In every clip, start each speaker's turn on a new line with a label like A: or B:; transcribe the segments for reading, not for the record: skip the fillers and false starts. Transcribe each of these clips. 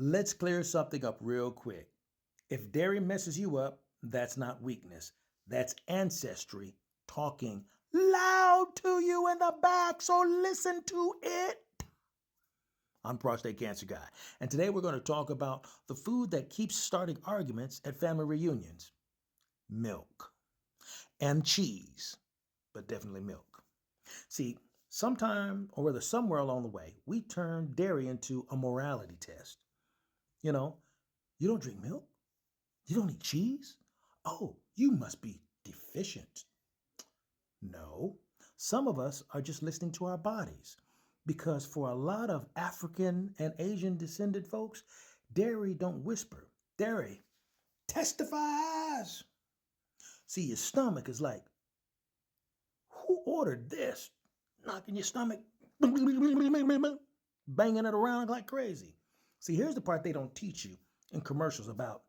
A: Let's clear something up real quick. If dairy messes you up, that's not weakness. That's ancestry talking loud to you in the back, so listen to it. I'm Prostate Cancer Guy, and today we're going to talk about the food that keeps starting arguments at family reunions. Milk and cheese, but definitely milk. See, sometime or rather somewhere along the way, we turned dairy into a morality test. You know, you don't drink milk? You don't eat cheese? Oh, you must be deficient. No, some of us are just listening to our bodies because for a lot of African and Asian descended folks, dairy don't whisper. Dairy testifies. See, your stomach is like, who ordered this? Knocking your stomach, banging it around like crazy. See, here's the part they don't teach you in commercials about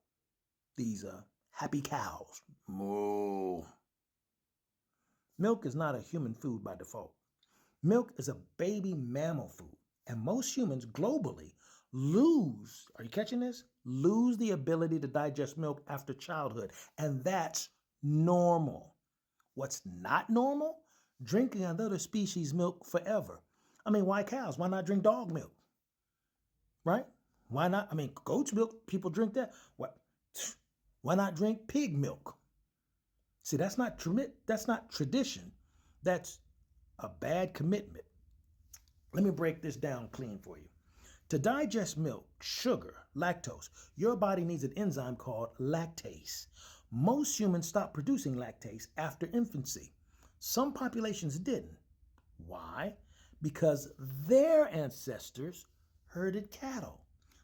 A: these happy cows. Moo. Milk is not a human food by default. Milk is a baby mammal food, and most humans globally lose, are you catching this? Lose the ability to digest milk after childhood, and that's normal. What's not normal? Drinking another species' milk forever. I mean, why cows? Why not drink dog milk? Right? Why not? I mean, goat's milk, people drink that. Why not drink pig milk? See, that's not tradition. That's a bad commitment. Let me break this down clean for you. To digest milk, sugar, lactose, your body needs an enzyme called lactase. Most humans stopped producing lactase after infancy. Some populations didn't. Why? Because their ancestors herded cattle,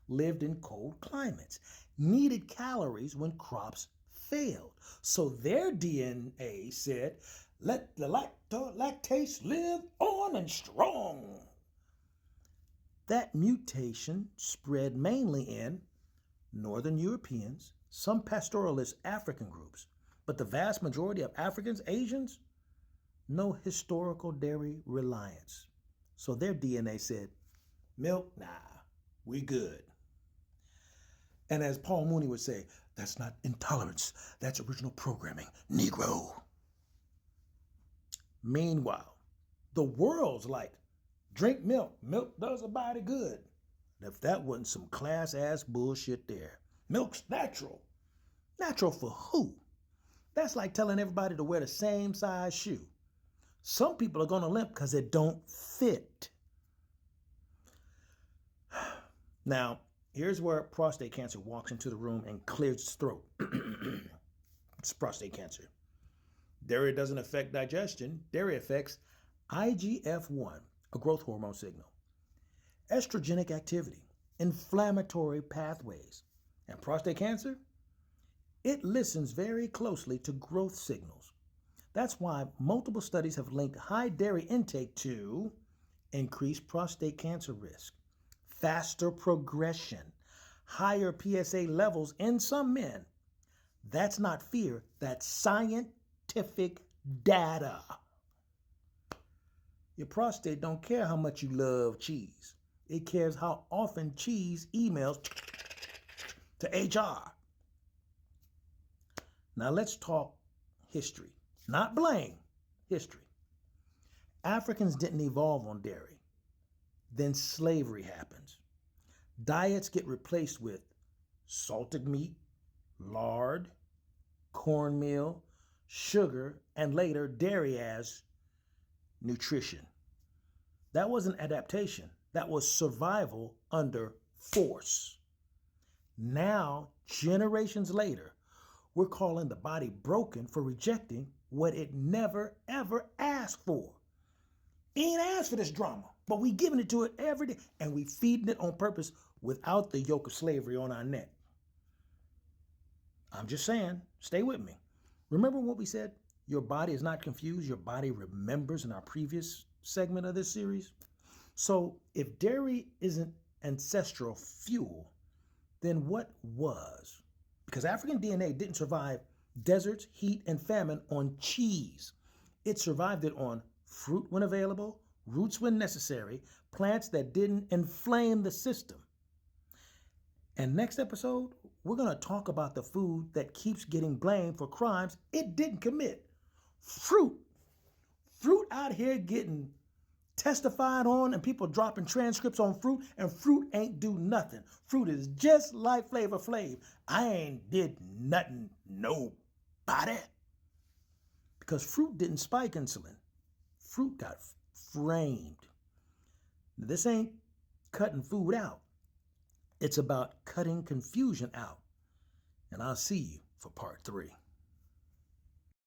A: lived in cold climates, needed calories when crops failed. So their DNA said, let the lactase live on and strong. That mutation spread mainly in Northern Europeans, some pastoralist African groups, but the vast majority of Africans, Asians, no historical dairy reliance. So their DNA said, milk, nah, we good. And as Paul Mooney would say, that's not intolerance, that's original programming, Negro. Meanwhile, the world's like, drink milk. Milk does a body good. And if that wasn't some class ass bullshit there. Milk's natural. Natural for who? That's like telling everybody to wear the same size shoe. Some people are going to limp because it don't fit. Now, here's where prostate cancer walks into the room and clears its throat. It's prostate cancer. Dairy doesn't affect digestion. Dairy affects IGF-1, a growth hormone signal, estrogenic activity, inflammatory pathways. And prostate cancer? It listens very closely to growth signals. That's why multiple studies have linked high dairy intake to increased prostate cancer risk, faster progression, higher PSA levels in some men. That's not fear, that's scientific data. Your prostate don't care how much you love cheese. It cares how often cheese emails to HR. Now let's talk history. Not blame, history. Africans didn't evolve on dairy. Then slavery happens. Diets get replaced with salted meat, lard, cornmeal, sugar, and later dairy as nutrition. That wasn't adaptation. That was survival under force. Now, generations later, we're calling the body broken for rejecting what it never, ever asked for. It ain't asked for this drama, but we giving it to it every day, and we feeding it on purpose without the yoke of slavery on our neck. I'm just saying, stay with me. Remember what we said? Your body is not confused. Your body remembers in our previous segment of this series. So if dairy isn't ancestral fuel, then what was? Because African DNA didn't survive deserts, heat, and famine on cheese. It survived it on fruit when available, roots when necessary, plants that didn't inflame the system. And next episode, we're going to talk about the food that keeps getting blamed for crimes it didn't commit. Fruit. Fruit out here getting testified on and people dropping transcripts on fruit, and fruit ain't do nothing. Fruit is just like Flavor Flav. I ain't did nothing, nobody. Because fruit didn't spike insulin. Fruit got framed. This ain't cutting food out. It's about cutting confusion out. And I'll see you for part 3.